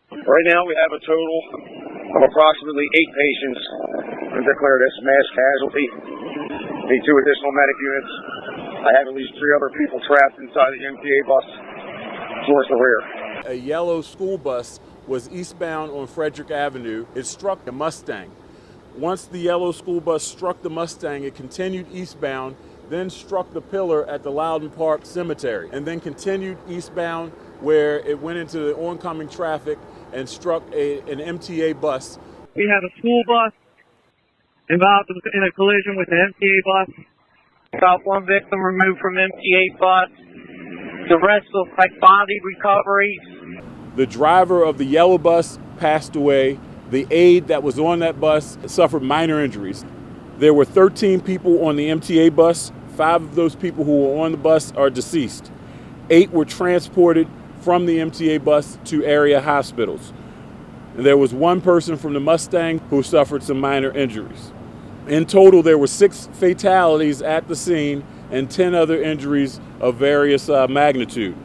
Right now we have a total of approximately 8 patients declared as mass casualty. Need 2 additional medic units. I have at least 3 other people trapped inside the MTA bus towards the rear. A yellow school bus was eastbound on Frederick Avenue. It struck a Mustang. Once the yellow school bus struck the Mustang, it continued eastbound, then struck the pillar at the Loudon Park Cemetery, and then continued eastbound where it went into the oncoming traffic and struck an MTA bus. We have a school bus involved in a collision with an MTA bus. About 1 victim removed from MTA bus. The rest look like body recoveries. The driver of the yellow bus passed away. The aide that was on that bus suffered minor injuries. There were 13 people on the MTA bus. 5 of those people who were on the bus are deceased. 8 were transported from the MTA bus to area hospitals. And there was 1 person from the Mustang who suffered some minor injuries. In total, there were 6 fatalities at the scene and 10 other injuries of various magnitude.